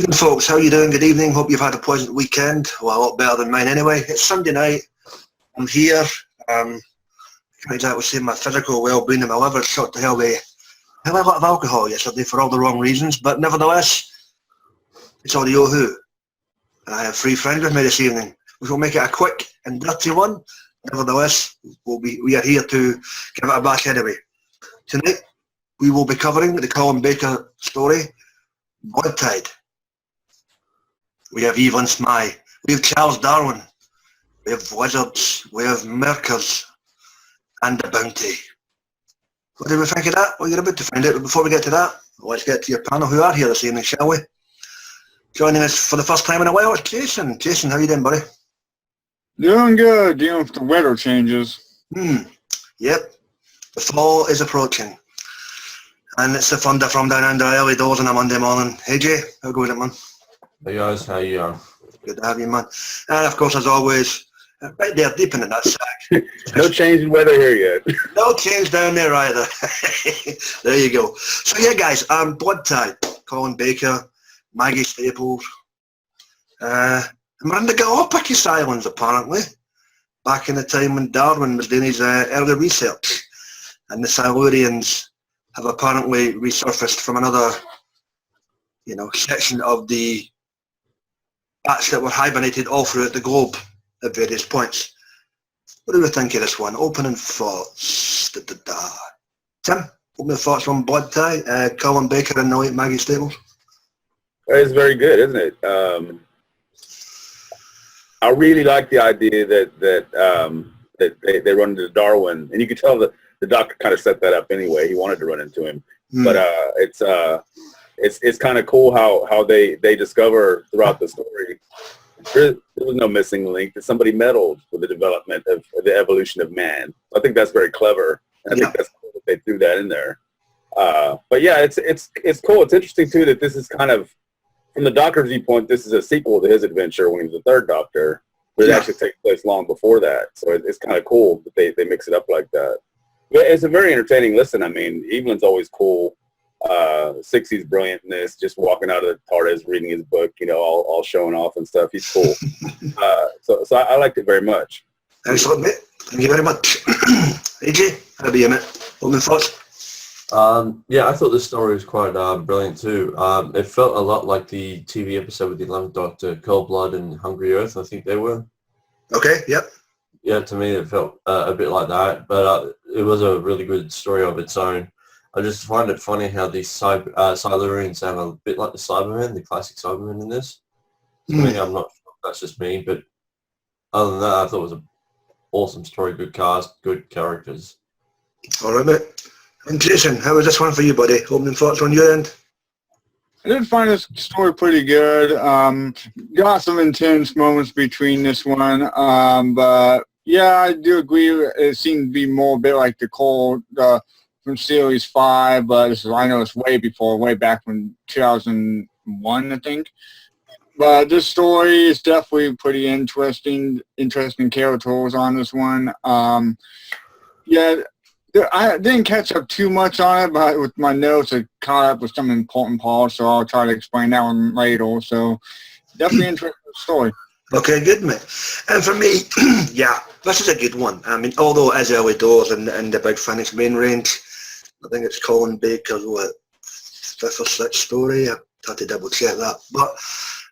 Evening, folks. How you doing? Good evening. Hope you've had a pleasant weekend. Well, a lot better than mine anyway. It's Sunday night. I'm here. Can't exactly say my physical well-being and my liver shot to hell with a lot of alcohol yesterday for all the wrong reasons, but nevertheless, it's all the yo-hoo. And I have 3 friends with me this evening, which will make it a quick and dirty one. Nevertheless, we are here to give it a bash anyway. Tonight, we will be covering the Colin Bakers story, Bloodtide. We have Evelyn Smythe, we have Charles Darwin, we have lizards, we have merkers, and the bounty. What do we think of that? Well, you're about to find out, but before we get to that, let's get to your panel who are here this evening, shall we? Joining us for the first time in a while is Jason. Jason, how you doing, buddy? Doing good, dealing with the weather changes. Yep, the fall is approaching. And it's the thunder from down under early doors on a Monday morning. Hey Jay, how goes it, man? Hey guys, how you are? Good to have you, man. And of course, as always, right there, deep in that sack. No change in weather here yet. No change down there either. There you go. So yeah, guys, Bloodtide, Colin Baker, Maggie Staples. And we're in the Galapagos Islands, apparently, back in the time when Darwin was doing his early research. And the Silurians have apparently resurfaced from another, section of the bats that were hibernated all throughout the globe at various points. What do we think of this one? Opening thoughts. Tim, opening thoughts on Bloodtide, Colin Baker and the late Maggie Staples. It's very good, isn't it? I really like the idea that they run into Darwin, and you can tell that the doctor kind of set that up anyway. He wanted to run into him, but it's kind of cool how they discover throughout the story there was no missing link, that somebody meddled with the development of the evolution of man. I think that's very clever, and I think that's cool that they threw that in there. But yeah, it's cool. It's interesting too that this is kind of, from the Doctor's viewpoint, this is a sequel to his adventure when he was the Third Doctor, but it actually takes place long before that. So it's kind of cool that they mix it up like that. But it's a very entertaining listen. I mean, Evelyn's always cool. Sixty's brilliant in this, just walking out of the TARDIS, reading his book, all showing off and stuff. He's cool. So I liked it very much. Excellent, mate. Thank you very much. AJ, how about you, mate? Opening thoughts? Yeah, I thought this story was quite brilliant too. It felt a lot like the TV episode with the 11th Doctor, Cold Blood and Hungry Earth, I think they were. Okay, yep. Yeah, to me it felt a bit like that, but it was a really good story of its own. I just find it funny how these Silurians sound a bit like the Cybermen, the classic Cybermen in this. To me, I'm not sure if that's just me, but other than that, I thought it was an awesome story, good cast, good characters. All right, mate. And Jason, how was this one for you, buddy? Opening thoughts on your end? I did find this story pretty good. Got some intense moments between this one, but yeah, I do agree. It seemed to be more a bit like the Cold from Series 5, but I know it's way back from 2001, I think. But this story is definitely pretty interesting characters on this one. Yeah. I didn't catch up too much on it, but with my notes, I caught up with some important parts, so I'll try to explain that one later. So, definitely interesting story. Okay, good, mate. And for me, yeah, this is a good one. I mean, although it is early doors and the Big Finish main range, I think it's Colin Baker's, 5th or 6th story. I had to double check that. But,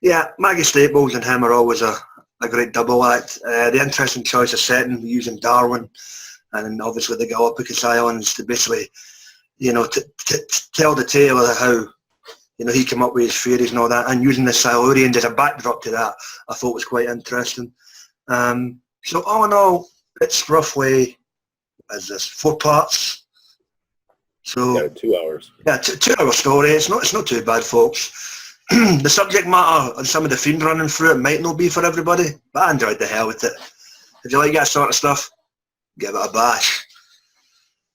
yeah, Maggie Staples and him are always a great double act. The interesting choice of setting, using Darwin, and obviously the Galapagos Islands to basically, to tell the tale of how, he came up with his theories and all that, and using the Silurians as a backdrop to that, I thought was quite interesting. So all in all, it's roughly, 4 parts. So yeah, 2 hours. Yeah, 2 hour story. It's not too bad, folks. The subject matter and some of the themes running through it might not be for everybody, but I enjoyed the hell with it. If you like that sort of stuff, give it a bash.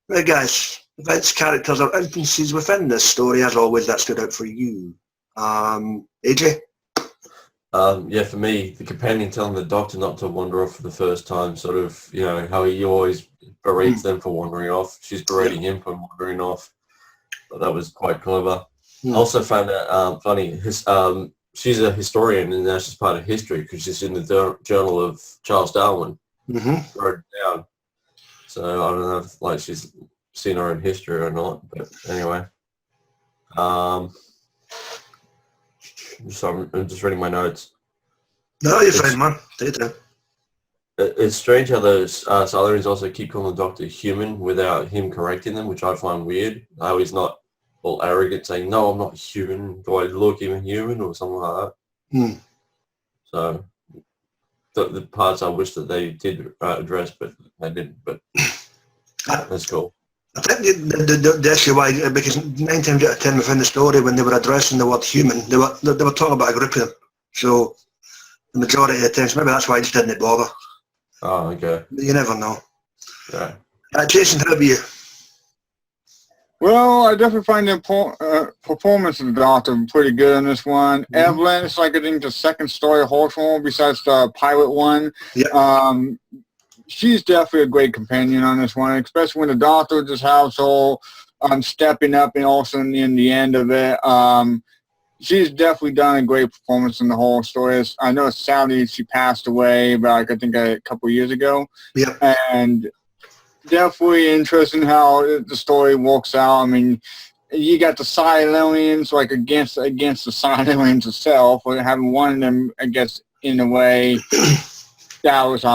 Right, guys, events, characters, or instances within this story, as always, that stood out for you. AJ? Yeah, for me, the companion telling the Doctor not to wander off for the first time, sort of, how he always berates them for wandering off. She's berating him for wandering off. But that was quite clever. I also found it funny, his she's a historian, and now she's part of history because she's in the journal of Charles Darwin. Mm-hmm. Wrote it down. So I don't know if like she's seen her own history or not, but anyway. I'm just reading my notes. No, you're fine, man. Take it. It's strange how those Silurians also keep calling the Doctor human without him correcting them, which I find weird. How he's not all arrogant saying, no, I'm not human. Do I look even human or something like that? So the parts I wish that they did address, but they didn't. But that's cool. I think the issue why, because 9 times out of 10 within the story, when they were addressing the word human, they were talking about a group of them. So the majority of the times, maybe that's why I just didn't bother. Oh, okay. You never know. Yeah. Jason, how about you? Well, I definitely find the performance of the Doctor pretty good on this one. Mm-hmm. Evelyn, it's like I think the second story of Hawthorne besides the pilot one. Yeah. She's definitely a great companion on this one, especially when the Doctor just has all stepping up and also in the end of it. She's definitely done a great performance in the whole story. I know sadly she passed away about I think a couple of years ago. Yeah. And definitely interesting how the story works out. I mean, you got the Silurians like against the Silurians itself, or having one of them, I guess, in a way that was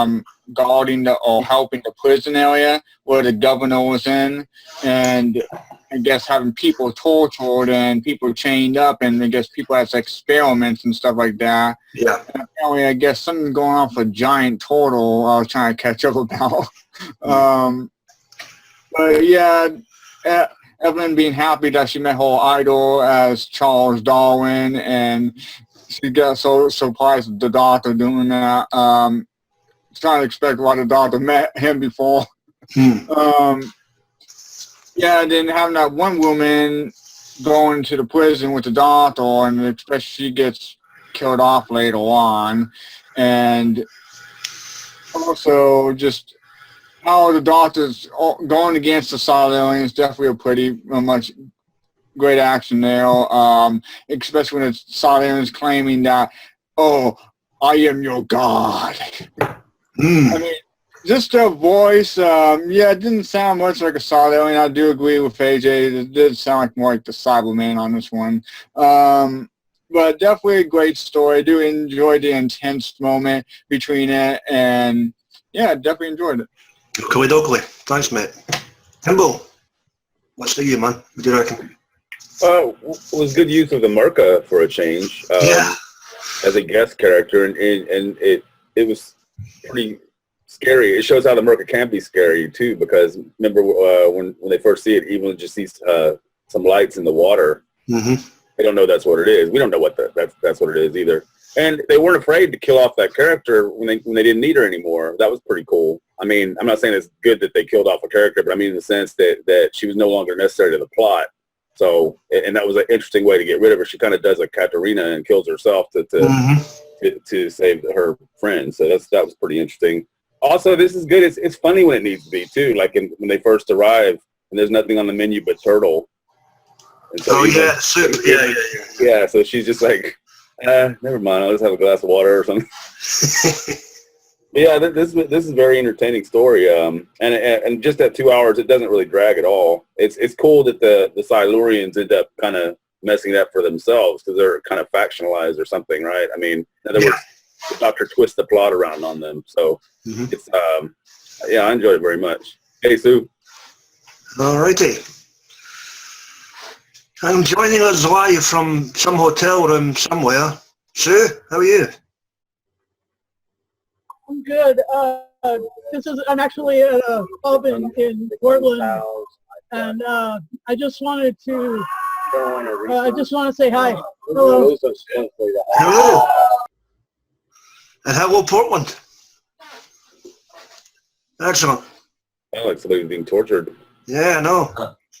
guarding or helping the prison area where the governor was in, and I guess having people tortured and people chained up, and I guess people had experiments and stuff like that. Yeah. And apparently, I guess something going on for a giant turtle I was trying to catch up about. But yeah, Evelyn being happy that she met her idol as Charles Darwin, and she got so surprised at the Doctor doing that. Trying to expect why the Doctor met him before. Yeah, then having that one woman going to the prison with the Doctor, and especially she gets killed off later on, and also just how the Doctor's going against the Silurians, definitely a pretty much great action there, especially when the Silurians claiming that, oh, I am your god. I mean, just her voice, yeah, it didn't sound much like a Silurian. I do agree with AJ. It did sound like more like the Cyberman on this one. But definitely a great story. I do enjoy the intense moment between it, and yeah, definitely enjoyed it. Oakley dokley. Thanks, mate. Timbo, what's to you, man? What do you reckon? It was good use of the Merca for a change. Yeah. As a guest character, and it was pretty scary. It shows how the Merca can be scary too, because remember when they first see it, Evelyn just sees some lights in the water. Mm-hmm. They don't know that's what it is. We don't know what that's what it is either. And they weren't afraid to kill off that character when they didn't need her anymore. That was pretty cool. I mean, I'm not saying it's good that they killed off a character, but I mean in the sense that she was no longer necessary to the plot. So, and that was an interesting way to get rid of her. She kind of does like Katarina and kills herself to save her friend. So that was pretty interesting. Also, this is good. It's funny when it needs to be too. Like when they first arrive and there's nothing on the menu but turtle. And so yeah, soup. Yeah. Yeah, so she's just like, never mind. I'll just have a glass of water or something. Yeah, this is a very entertaining story. And just at 2 hours, it doesn't really drag at all. It's cool that the Silurians end up kind of messing it up for themselves because they're kind of factionalized or something, right? I mean, in other words, the Doctor twists the plot around on them. So it's yeah, I enjoyed it very much. Hey, Sue. Alrighty. I'm joining us live from some hotel room somewhere. Sue, how are you? I'm good. I'm actually at a pub in Portland, and I just wanted to say hi. Hello. Hello. And hello, Portland. Excellent. I like somebody being tortured. Yeah, I know.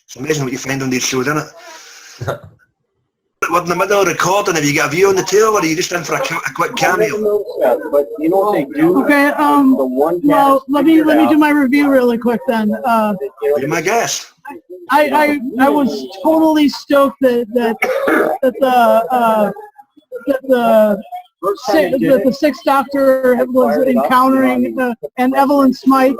It's amazing what you find on these shows, isn't it? What in the middle of recording, have you got a view on the tail, or are you just in for a quick cameo? But you know what they do? Okay. Well, let me do my review really quick then. You're my guest. I was totally stoked that the Sixth Doctor was encountering, and Evelyn Smythe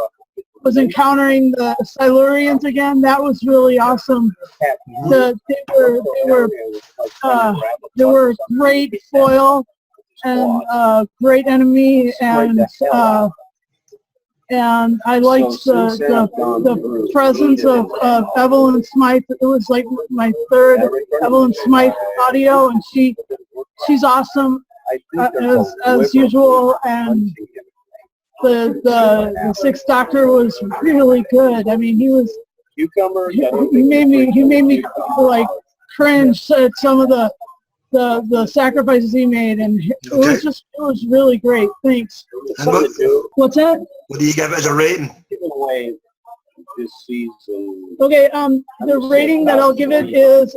was encountering the Silurians again. That was really awesome. They were great foil and great enemy, and I liked the presence of Evelyn Smythe. It was like my third Evelyn Smythe audio, and she's awesome as usual. And the Sixth Doctor was really good. I mean, he made me like cringe at some of the sacrifices he made, and it was really great. Thanks. What's that? What do you give it as a rating? This season. Okay, the rating that I'll give it is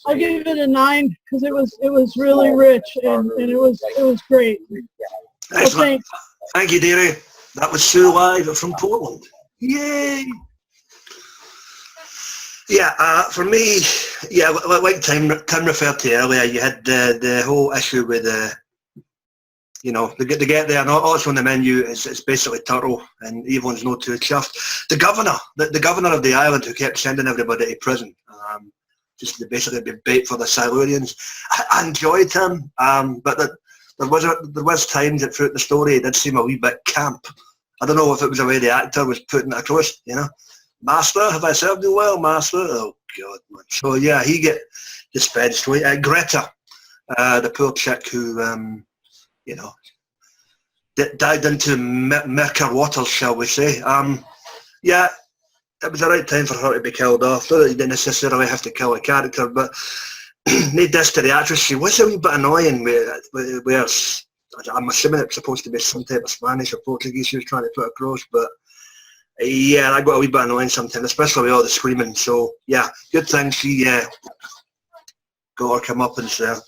I'll give it a 9 because it was really rich and it was great. Excellent. Thank you, dearie. That was Sue live from Portland. Yay! Yeah, for me, yeah, like Tim referred to earlier, you had the whole issue with to get there, and also on the menu it's basically turtle, and everyone's not too chuffed. The governor of the island who kept sending everybody to prison, just to basically be bait for the Silurians. I enjoyed him, but there was times that throughout the story it did seem a wee bit camp. I don't know if it was the way the actor was putting it across, Master, have I served you well, Master? Oh, God, man. So, yeah, he get dispensed. Greta, the poor chick who, dived into murkier waters, shall we say. Yeah, it was the right time for her to be killed off. Not that you didn't necessarily have to kill a character, but need this to the actress. She was a wee bit annoying, where I'm assuming it's supposed to be some type of Spanish or Portuguese she was trying to put across, but yeah, I got a wee bit annoying sometimes, especially with all the screaming. So yeah, good thing she got her come up and stuff.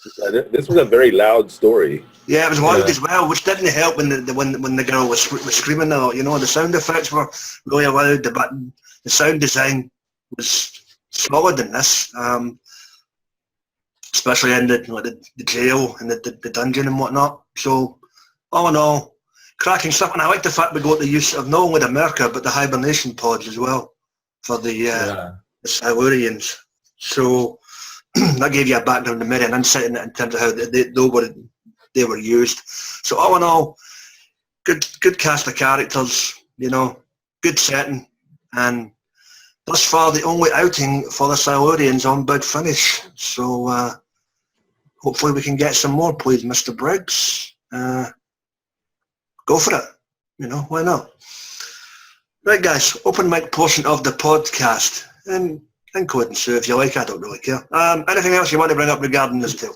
This was a very loud story. Yeah, it was loud as well, which didn't help when the girl was screaming. The sound effects were really loud, but the sound design was solid in this, especially in the jail and the dungeon and whatnot. So all in all, cracking stuff, and I like the fact we got the use of not only the Merca but the hibernation pods as well for the Silurians. So that gave you a background in and insight in terms of how they were used. So all in all, good cast of characters, good setting, and thus far the only outing for the Silurians on Big Finish. So hopefully we can get some more, please, Mr. Briggs. Go for it. Why not? Right, guys, open mic portion of the podcast. And go ahead and sue if you like, I don't really care. Anything else you want to bring up regarding this tale?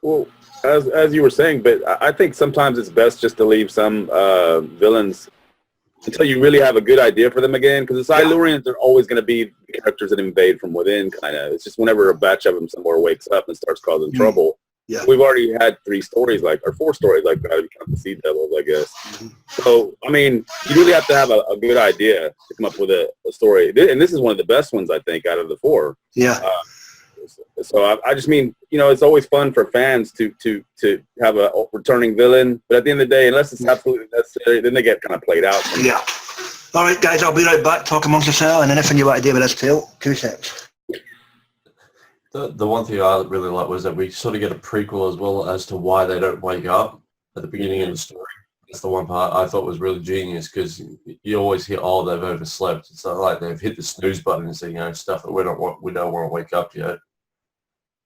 Well, as you were saying, but I think sometimes it's best just to leave some villains until you really have a good idea for them again, because the Silurians are always going to be characters that invade from within, kind of. It's just whenever a batch of them somewhere wakes up and starts causing trouble. Yeah. We've already had 4 stories like that. We count the Sea Devils, I guess. Mm-hmm. So, I mean, you really have to have a good idea to come up with a story. And this is one of the best ones, I think, out of the 4. Yeah. So I just mean, it's always fun for fans to have a returning villain. But at the end of the day, unless it's absolutely necessary, then they get kind of played out. Yeah. All right, guys, I'll be right back. Talk amongst yourselves, and anything you want to do with this tale, 2 seconds. The one thing I really liked was that we sort of get a prequel as well as to why they don't wake up at the beginning of the story. That's the one part I thought was really genius, because you always hear, they've overslept. It's not like they've hit the snooze button and said, stuff that we don't want to wake up yet.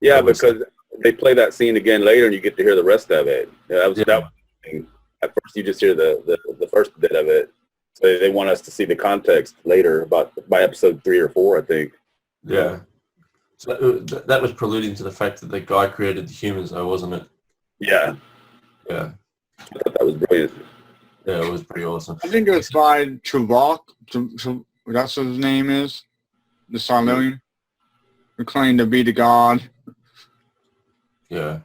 Yeah, because they play that scene again later and you get to hear the rest of it. That was at first you just hear the first bit of it. So they want us to see the context later by episode 3 or 4, I think. Yeah. So that was preluding to the fact that the guy created the humans, though, wasn't it? Yeah. Yeah. I thought that was brilliant. Yeah, it was pretty awesome. I think it was by Tuvok. That's what his name is. The Silurian. Who claimed to be the god. Yeah.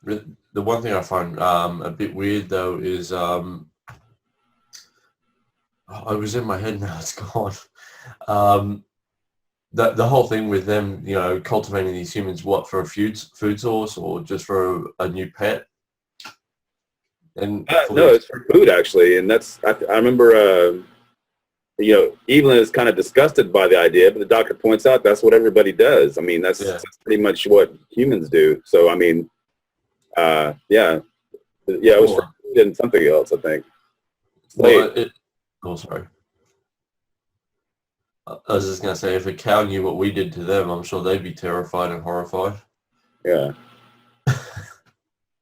The one thing I find a bit weird, though, is it was in my head now, it's gone. the whole thing with them, you know, cultivating these humans, what, for a food source or just for a new pet? And no, it's for food actually, and that's I remember. You know, Evelyn is kind of disgusted by the idea, but the doctor points out that's what everybody does. I mean, that's pretty much what humans do. So, I mean, it was for food and something else, I think. Sorry. I was just going to say, if a cow knew what we did to them, I'm sure they'd be terrified and horrified. Yeah.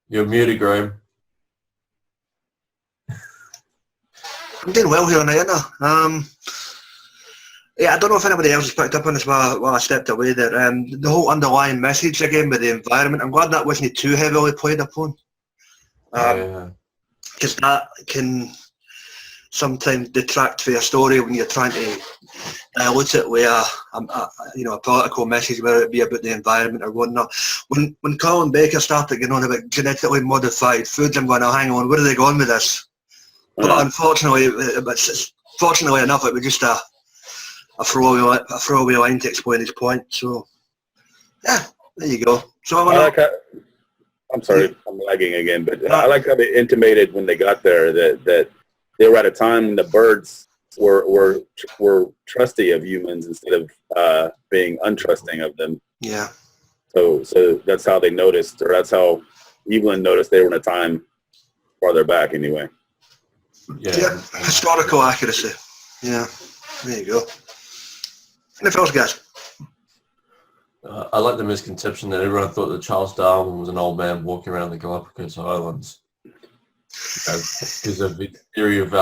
You're muted, Graham. I'm doing well here tonight, aren't I? I don't know if anybody else has picked up on this while I stepped away there. The whole underlying message again with the environment, I'm glad that wasn't too heavily played upon. Because that can sometimes detract from a story when you're trying to dilute it with a political message, whether it be about the environment or whatnot. When Colin Bakers started getting on about genetically modified foods, I'm going, oh, hang on, where are they going with this? But unfortunately, fortunately enough, it was just a throwaway line to explain his point. So, yeah, there you go. So I'm sorry, I'm lagging again, but I like how they intimated when they got there that they were at a time when the birds were trusty of humans instead of being untrusting of them. Yeah. So that's how they noticed, or that's how Evelyn noticed they were in a time farther back anyway. Yeah, historical accuracy. Yeah, there you go. Anything else, guys? I like the misconception that everyone thought that Charles Darwin was an old man walking around the Galapagos Islands. Because of the theory of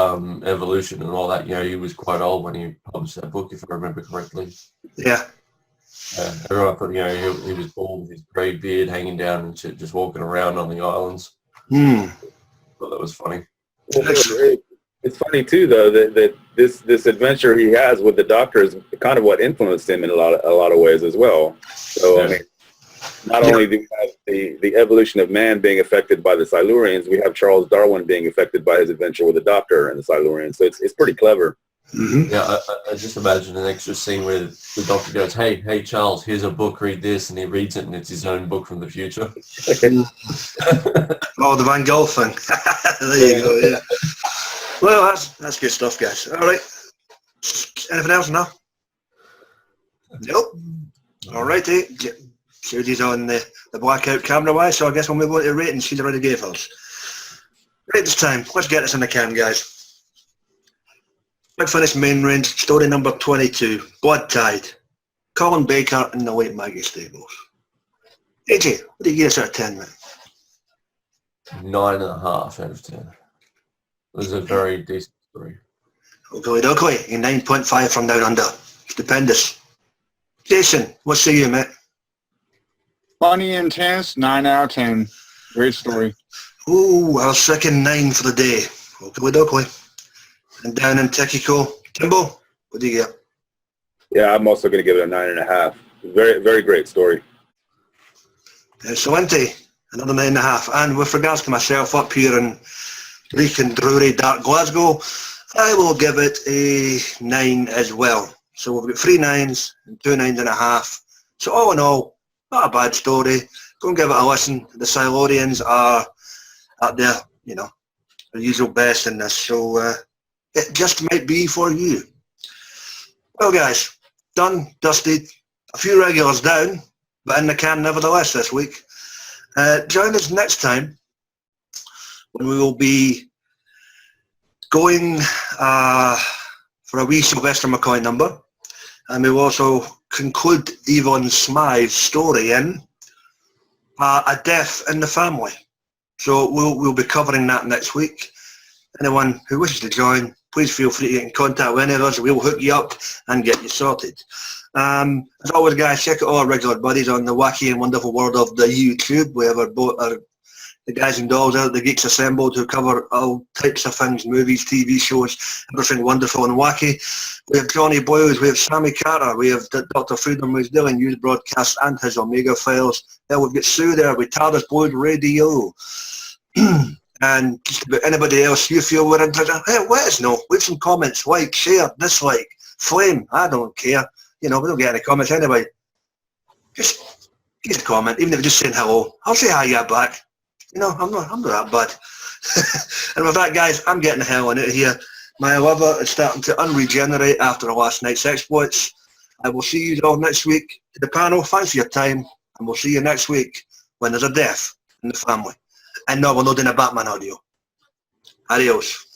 evolution and all that, you know, he was quite old when he published that book, if I remember correctly. Yeah. Everyone thought, you know, he was bald with his grey beard hanging down and shit, just walking around on the islands. Thought that was funny. It's funny too, though, that this adventure he has with the Doctor is kind of what influenced him in a lot of ways as well. So I mean, not only do we have the evolution of man being affected by the Silurians, we have Charles Darwin being affected by his adventure with the Doctor and the Silurians. So it's pretty clever. Yeah, I just imagine an extra scene where the Doctor goes, hey Charles, here's a book, read this, and he reads it and it's his own book from the future. Oh, the Van Gogh thing. There you go, yeah. Well, that's good stuff, guys. All right. Anything else now? Nope. All righty. Judy's on the blackout camera-wise, so I guess we'll move on to ratings. She's already gave us. Right this time. Let's get this in the can, guys. Big Finish Main Range, story number 22, Bloodtide. Colin Baker and the late Maggie Stables. AJ, what do you give us out of 10, man? 9.5 out of 10. It was a very decent story. Okay, 9.5 from down under. Stupendous. Jason, what say you, mate? Funny and intense, 9 out of 10. Great story. Ooh, our second 9 for the day. Okay. And down in Techico. Timbo, what do you get? Yeah, I'm also going to give it a 9.5. Very, very great story. Excellent. Another 9.5. And with regards to myself up here in bleak and dreary dark Glasgow, I will give it a 9 as well. So we've got 3 9s and 2 9.5. So all in all, not a bad story. Go and give it a listen. The Silurians are at their, their usual best in this. So it just might be for you. Well, guys, done, dusted. A few regulars down, but in the can nevertheless this week. Join us next time when we will be going for a wee Sylvester McCoy number, and we will also conclude Yvonne Smythe's story in a death in the family. So we'll be covering that next week. Anyone who wishes to join, please feel free to get in contact with any of us. We'll hook you up and get you sorted. As always, guys, check out all our regular buddies on the wacky and wonderful world of the YouTube. We have the guys and dolls out, the Geeks Assembled, who cover all types of things, movies, TV shows, everything wonderful and wacky. We have Johnny Boyles, we have Sammy Carter, we have Dr. Freedom, who's doing news broadcasts and his Omega Files. Then we've got Sue there with TARDIS Blood Radio. And just about anybody else you feel we're interested in, hey, let us know. Leave some comments, like, share, dislike, flame, I don't care. you know, we don't get any comments anyway. Just give us a comment, even if you're just saying hello. I'll say hi yeah back. You know, I'm not that bad. And with that, guys, I'm getting the hell on out of here. My liver is starting to unregenerate after the last night's exploits. I will see you all next week. To the panel, thanks for your time, and we'll see you next week when there's a death in the family. And no, we're not doing a Batman audio. Adios.